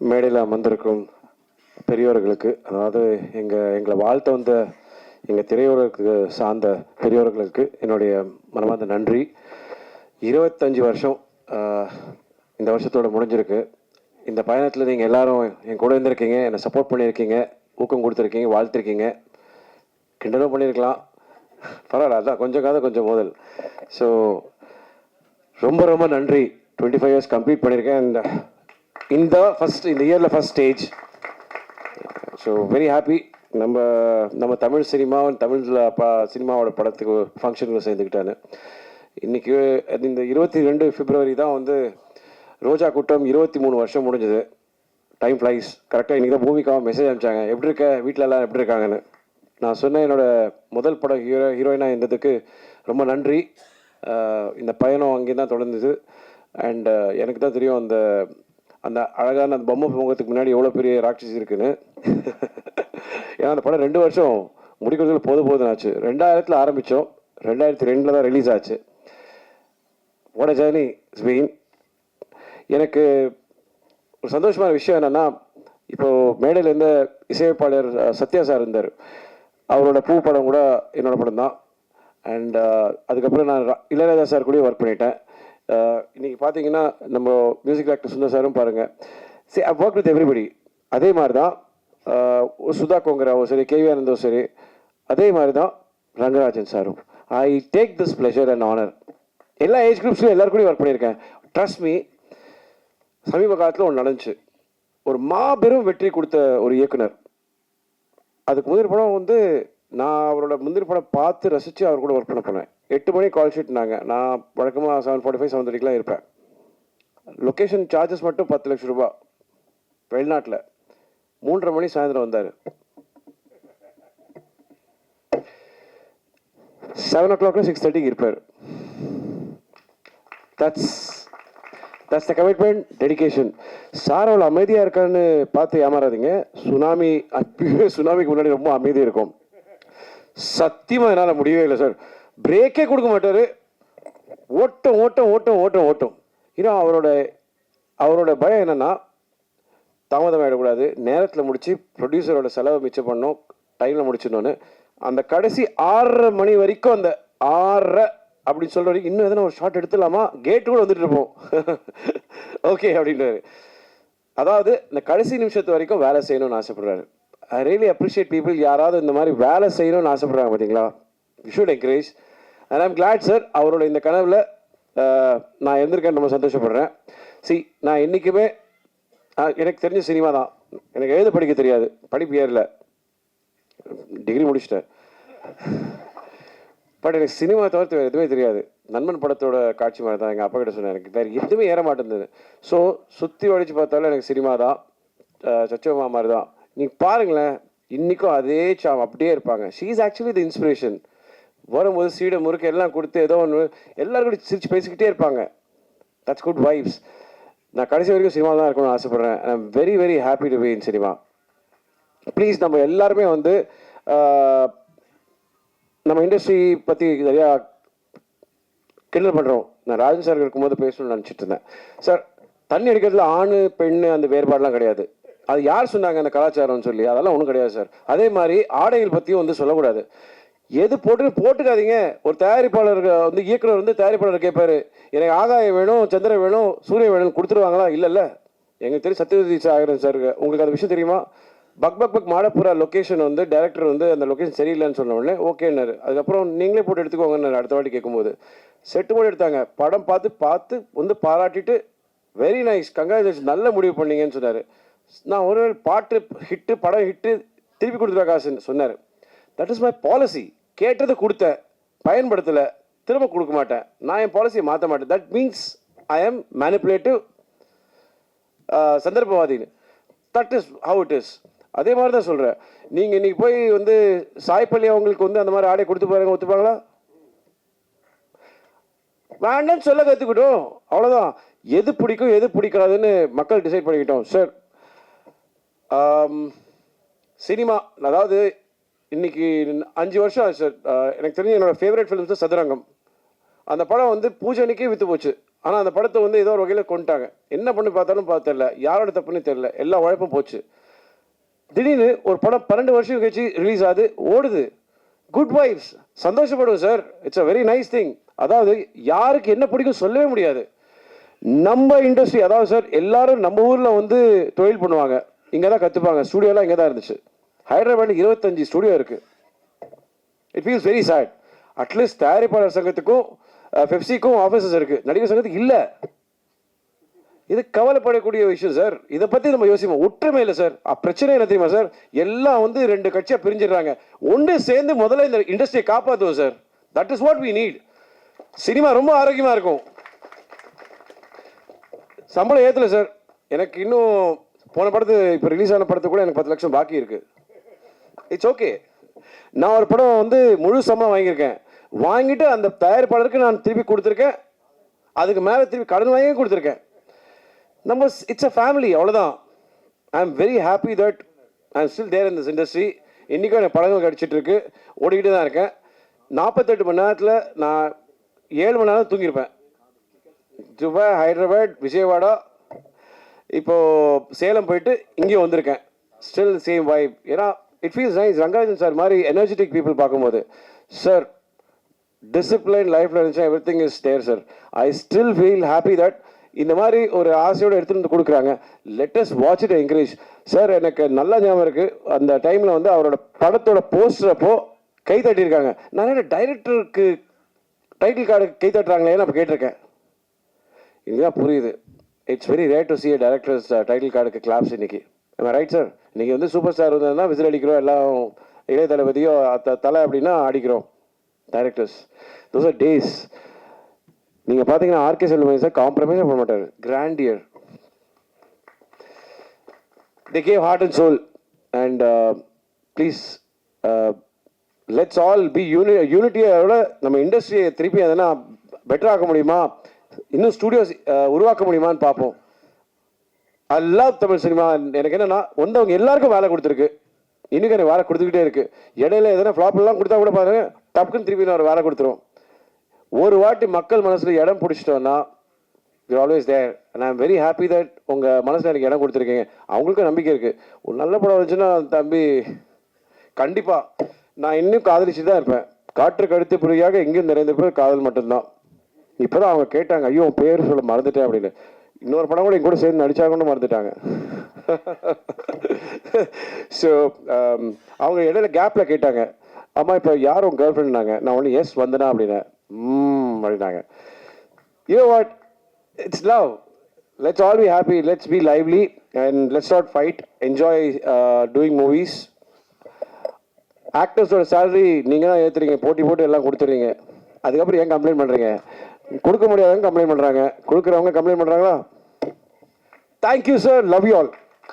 மேடையில் அமர்ந்திருக்கும் பெரியோர்களுக்கு, அதாவது எங்களை வாழ்த்த வந்த எங்கள் திரையுலகுக்கு சார்ந்த பெரியோர்களுக்கு என்னுடைய மனமார்ந்த நன்றி. 25 வருஷம் இந்த வருஷத்தோட முடிஞ்சிருக்கு. இந்த பயணத்தில் நீங்கள் எல்லாரும் என் கூட இருந்திருக்கீங்க, என்னை சப்போர்ட் பண்ணியிருக்கீங்க, ஊக்கம் கொடுத்துருக்கீங்க, வாழ்த்திருக்கீங்க, கிண்டலும் பண்ணியிருக்கலாம், பரவாயில்ல, அதான் கொஞ்சம் மோதல். ஸோ ரொம்ப ரொம்ப நன்றி. 25 இயர்ஸ் கம்ப்ளீட் பண்ணியிருக்கேன். அண்ட் இந்த இயரில் first stage. So very happy. நம்ம தமிழ் சினிமா, சினிமாவோட படத்துக்கு ஃபங்க்ஷனில் சேர்ந்துக்கிட்டான்னு. இன்றைக்கி இந்த 22 பிப்ரவரி தான் வந்து ரோஜா கூட்டம் 23 வருஷம் முடிஞ்சது. Time flies. கரெக்டாக இன்றைக்கி தான் பூமிக்காக மெசேஜ் அனுப்பிச்சாங்க, எப்படி இருக்க, வீட்டில் எல்லாம் எப்படி இருக்காங்கன்னு. நான் சொன்னேன், என்னோடய முதல் படம் ஹீரோயினாக இருந்ததுக்கு ரொம்ப நன்றி. இந்த பயணம் அங்கேயும் தான் தொடர்ந்தது. அண்ட் எனக்கு தான் தெரியும் அந்த அழகான அந்த பொம்மை முகத்துக்கு முன்னாடி எவ்வளோ பெரிய ராட்சசி இருக்குன்னு. ஏன்னா அந்த படம் 2 வருஷம் முடிக்கிறதுக்கு போதும் ஆச்சு. 2000 ஆரம்பித்தோம், 2002 தான் ரிலீஸ் ஆச்சு. What a journey it's been. எனக்கு ஒரு சந்தோஷமான விஷயம் என்னென்னா, இப்போது மேடையில் இருந்த இசையமைப்பாளர் சத்யா சார் இருந்தார். அவரோட பூ படம் கூட என்னோடய படம் தான். அண்ட் அதுக்கப்புறம் நான் இளையராஜா சார் கூட ஒர்க் பண்ணிட்டேன். இன்றைக்கி பார்த்தீங்கன்னா நம்ம மியூசிக் டைரக்டர் சுந்தர் சாரும் பாருங்கள். I work with everybody. அதே மாதிரி தான் சுதா கோங்கராவும் சரி, கேவி ஆனந்தும் சரி, அதே மாதிரி தான் ரங்கராஜன் சாரும். I take this pleasure and honour. எல்லா ஏஜ் குரூப்ஸ்லையும் எல்லாருக்கூடையும் ஒர்க் பண்ணியிருக்கேன். Trust me. சமீப காலத்தில் ஒன்று நடந்துச்சு. ஒரு மாபெரும் வெற்றி கொடுத்த ஒரு இயக்குனர். அதுக்கு முந்திரி படம் வந்து நான் அவரோட முந்திரி படம் பார்த்து ரசித்து அவர் கூட ஒர்க் பண்ண போனேன். 8 மணி கால் ஷீட்னாங்க. நான் வழக்கமாக 7:45 7:30 இருப்பேன். லொக்கேஷன் சார்ஜஸ் மட்டும் 10 லட்சம் ரூபா. வெளிநாட்டில் 3:30 மணி சாயந்தரம் வந்தார். 7 o'clock 6:30 இருப்பார். That's the commitment, dedication. Sir அவ்வளோ அமைதியாக இருக்கான்னு பார்த்து ஏமாறாதீங்க. சுனாமிக்கு முன்னாடி ரொம்ப அமைதியாக இருக்கும். சத்தியமாக என்னால் முடியவே இல்லை சார். பிரேக்கே கொடுக்க மாட்டார். ஓட்டம். இன்னும் அவரோட பயம் என்னென்னா, தாமதம் ஆகிடக்கூடாது, நேரத்தில் முடித்து ப்ரொடியூசரோட செலவை மிச்சம் பண்ணோம், டைமில் முடிச்சிடணுன்னு. அந்த கடைசி 6:30 மணி வரைக்கும், அந்த 6:30 அப்படின்னு சொல்கிற வரைக்கும் இன்னும் எதனா ஒரு ஷார்ட் எடுத்துடலாமா, கேட்டு கூட வந்துட்டு இருப்போம். ஓகே அப்படின்றாரு. அதாவது இந்த கடைசி நிமிஷத்து வரைக்கும் வேலை செய்யணும்னு ஆசைப்படுறாரு. I really appreciate people. யாராவது இந்த மாதிரி வேலை செய்யணும்னு ஆசைப்படுறாங்க பார்த்தீங்களா? You should encourage. And I'm glad sir, அவரோட இந்த கனவில் நான் இருந்திருக்கேன். ரொம்ப சந்தோஷப்படுறேன். நான் என்றைக்குமே எனக்கு தெரிஞ்ச சினிமா தான். எனக்கு எழுத படிக்க தெரியாது, படிப்பு ஏறல, டிகிரி முடிச்சிட்டேன். பட் எனக்கு சினிமா தவிர்த்து வேறு எதுவுமே தெரியாது. நண்பன் படத்தோட காட்சி மாதிரி தான் எங்கள் அப்பா கிட்ட சொன்னேன், எனக்கு வேறு எதுவுமே ஏற மாட்டேங்குது. ஸோ சுற்றி வடித்து பார்த்தாலும் எனக்கு சினிமா தான். சச்சோமா மாதிரி தான். நீங்கள் பாருங்களேன், இன்றைக்கும் அதே சாம் அப்படியே இருப்பாங்க. She is actually the inspiration. வரும்போது சீடை முறுக்கு எல்லாம் கொடுத்து ஏதோ ஒன்று எல்லாரும் கூட சிரிச்சு பேசிக்கிட்டே இருப்பாங்க. That's good vibes. நான் கடைசி வரைக்கும் சினிமா தான் இருக்கணும்னு ஆசைப்பட்றேன். I am very very happy to be in cinema. Please, நம்ம எல்லாருமே வந்து நம்ம இண்டஸ்ட்ரி பற்றி நிறையா கிண்டல் பண்ணுறோம். நான் ராஜன் சார் இருக்கும்போது பேசணும்னு நினச்சிட்டு இருந்தேன். சார், தண்ணி அடிக்கிறதுல ஆண் பெண் அந்த வேறுபாடெலாம் கிடையாது. அது யார் சொன்னாங்க அந்த கலாச்சாரம்னு சொல்லி? அதெல்லாம் ஒன்றும் கிடையாது சார். அதே மாதிரி ஆடைகள் பற்றியும் வந்து சொல்லக்கூடாது. எது போட்டுக்காதீங்க. ஒரு தயாரிப்பாளர் வந்து இயக்குனர் வந்து தயாரிப்பாளர் கேட்பாரு, எனக்கு ஆகாயம் வேணும், சந்திரன் வேணும், சூரியன் வேணும்னு கொடுத்துருவாங்களா? இல்லைல்ல. எங்களுக்கு தெரியும் சத்யஜித் சாகரன் சார், உங்களுக்கு அந்த விஷயம் தெரியுமா? பக் மாடப்புறா லொக்கேஷன் வந்து டைரக்டர் வந்து அந்த லொக்கேஷன் சரியில்லைன்னு சொன்ன உடனே ஓகேன்னாரு. அதுக்கப்புறம் நீங்களே போட்டு எடுத்துக்கோங்கன்னு அடுத்த வாட்டி கேட்கும்போது செட்டு போட்டு எடுத்தாங்க. படம் பார்த்து வந்து பாராட்டிட்டு வெரி நைஸ், கங்க்ராச்சுலேஷன், நல்ல முடிவு பண்ணீங்கன்னு சொன்னார். நான் ஒரு பாட்டு ஹிட்டு, படம் ஹிட்டு, திருப்பி கொடுத்துருவா காசுன்னு சொன்னார். That is my policy. கேட்டதை கொடுத்தேன், பயன்படுத்தலை, திரும்ப கொடுக்க மாட்டேன். நான் என் பாலிசியை மாற்ற மாட்டேன். That means I am manipulative, சந்தர்ப்பவாதின்னு. That is how it is. அதே மாதிரி தான் சொல்கிறேன். நீங்கள் இன்றைக்கி போய் வந்து சாய்ப்பள்ளி அவங்களுக்கு வந்து அந்த மாதிரி ஆடை கொடுத்து பாருங்க, ஒத்துப்பாங்களா? வேண்டான்னு சொல்ல கற்றுக்கிட்டோம், அவ்வளோதான். எது பிடிக்கும் எது பிடிக்காதுன்னு மக்கள் டிசைட் பண்ணிக்கிட்டோம் சார். சினிமா, அதாவது இன்னைக்கு 5 வருஷம் ஆச்சு சார். எனக்கு தெரிஞ்சு என்னோடய ஃபேவரட் ஃபிலிம்ஸ் சதுரங்கம். அந்த படம் வந்து பூஜை அன்னைக்கே விற்று போச்சு. ஆனால் அந்த படத்தை வந்து ஏதோ ஒரு வகையில் கொண்டுட்டாங்க. என்ன பண்ணி பார்த்தாலும் தெரியல, யாரோட தப்புன்னு தெரியல, எல்லா உழைப்பும் போச்சு. திடீர்னு ஒரு படம் 12 வருஷம் கழிச்சு ரிலீஸ் ஆகுது, ஓடுது. குட் வைப்ஸ், சந்தோஷப்படுவோம் sir. It's a very nice thing. அதாவது யாருக்கு என்ன பிடிக்கும் சொல்லவே முடியாது. நம்ம இண்டஸ்ட்ரி, அதாவது சார் எல்லாரும் நம்ம ஊரில் வந்து தொழில் பண்ணுவாங்க, இங்கே தான் கற்றுப்பாங்க, ஸ்டூடியோலாம் இங்கே தான் இருந்துச்சு. ஹைதராபாத்தில் 25 ஸ்டூடியோ இருக்குது. It feels very sad. At least தயாரிப்பாளர் சங்கத்துக்கும் பெப்சிக்கும் ஆஃபீஸஸ் இருக்குது, நடிகர் சங்கத்துக்கு இல்லை. இது கவலைப்படக்கூடிய விஷயம் சார். இதை பற்றி நம்ம யோசிப்போம். ஒற்றுமை இல்லை சார். பிரச்சனை என்ன தெரியுமா சார்? எல்லாம் வந்து 2 கட்சியாக பிரிஞ்சிடுறாங்க. ஒன்று சேர்ந்து முதல்ல இந்த இண்டஸ்ட்ரியை காப்பாற்றுவோம் sir. That is what we need. Cinema ரொம்ப ஆரோக்கியமாக இருக்கும். சம்பளம் ஏற்றலை சார். எனக்கு இன்னும் போன படத்து இப்போ ரிலீஸ் ஆன படத்துக்கு கூட எனக்கு 10 லட்சம் பாக்கி இருக்குது. It's okay. நான் ஒரு படம் வந்து முழு சம்பளம் வாங்கியிருக்கேன். வாங்கிட்டு அந்த தயாரிப்பாளருக்கு நான் திருப்பி கொடுத்துருக்கேன். அதுக்கு மேலே திருப்பி கடன் வாங்கி கொடுத்துருக்கேன். நம்ம இட்ஸ் அ ஃபேமிலி, அவ்வளோதான். I am very happy that I am still there in this industry. இன்றைக்கும் எனக்கு படங்கள் கிடச்சிட்டு இருக்கு, ஓடிக்கிட்டு தான் இருக்கேன். 48 மணி நேரத்தில் நான் 7 மணி நேரம் தூங்கியிருப்பேன். துபாய், ஹைதராபாத், விஜயவாடா, இப்போது சேலம் போயிட்டு இங்கேயும் வந்திருக்கேன். Still same vibe. ஏன்னா it feels nice. Rangarajan sir மாதிரி எனர்ஜெட்டிக் பீப்புள் பார்க்கும்போது, சார் டிசிப்ளின் லைஃப்பில் இருந்துச்சு, everything is there sir. I still feel happy that இந்த மாதிரி ஒரு ஆசையோடு எடுத்துகிட்டு வந்து கொடுக்குறாங்க. Let's watch it, encourage. Sir எனக்கு நல்லா ஞாபகம் இருக்குது, அந்த டைமில் வந்து அவரோட படத்தோட போஸ்டர் அப்போ கை தட்டியிருக்காங்க. நான் டைரக்டருக்கு டைட்டில் கார்டு கை தட்டுறாங்களேன்னு அப்போ கேட்டிருக்கேன். இதுதான் புரியுது. It's very rare to C a directors title கார்டுக்கு கிளாப்ஸ் இன்னைக்கு. Right sir? இன்றைக்கி வந்து சூப்பர் ஸ்டார் வந்ததுன்னா விசில் அடிக்கிறோம், எல்லாம் இளைய தளபதியோ தலை அப்படின்னா அடிக்கிறோம். Directors, those are days. நீங்கள் பார்த்தீங்கன்னா ஆர்கே செல்வமணி சார் காம்ப்ரமைஸே பண்ண மாட்டார். Grandeur. They gave heart and soul. And please let's all be யூனிட்டியோட நம்ம இண்டஸ்ட்ரியை திருப்பி எதனா பெட்டர் ஆக்க முடியுமா, இன்னும் ஸ்டூடியோஸ் உருவாக்க முடியுமான்னு பார்ப்போம். I love Tamil cinema. எனக்கு என்னன்னா வந்தவங்க எல்லாருக்கும் வேலை கொடுத்துருக்கு, இன்னைக்கு எனக்கு வேலை கொடுத்துக்கிட்டே இருக்கு. இடையில எதனா ஃப்ளாப்லாம் கொடுத்தா கூட பாருங்க, டப்புக்குன்னு திருப்பி நான் ஒரு வேலை கொடுத்துரும். ஒரு வாட்டி மக்கள் மனசில் இடம் பிடிச்சிட்டோன்னா you always there. And I am very happy that உங்கள் மனசில் எனக்கு இடம் கொடுத்துருக்கீங்க. அவங்களுக்கும் நம்பிக்கை இருக்குது. ஒரு நல்ல படம் வந்துச்சுன்னா தம்பி கண்டிப்பாக நான் இன்னும் காதலிச்சு தான் இருப்பேன். காற்றுக்கு அடுத்து புரியாக எங்கேயும் நிறைந்த பேர் காதல் மட்டும்தான். இப்போ தான் அவங்க கேட்டாங்க, ஐயோ பேர் சொல்ல மறந்துட்டேன் அப்படின்னு. இன்னொரு படம் கூட என் கூட சேர்ந்து நடிச்சாங்கன்னு மறந்துட்டாங்க. ஸோ அவங்க இடையில கேப்பில் கேட்டாங்க, அம்மா இப்போ யார் உங்கள் கேர்ள் ஃப்ரெண்ட்னாங்க. நான் ஒன்று எஸ் வந்தனா அப்படின்னேன். அப்படின்னாங்க. You know what? It's love. Let's all be happy. Let's be lively and let's not fight. Enjoy doing movies. ஆக்டர்ஸோட சேலரி நீங்கள் தான் ஏற்றுறீங்க, போட்டு எல்லாம் கொடுத்துறீங்க. அதுக்கப்புறம் ஏன் கம்ப்ளைண்ட் பண்ணுறீங்க? கொடுக்க முடியாதவங்க கம்ப்ளைண்ட் பண்ணுறாங்க, கொடுக்குறவங்க கம்ப்ளைண்ட் பண்ணுறாங்களா? Thank you sir. Love you all.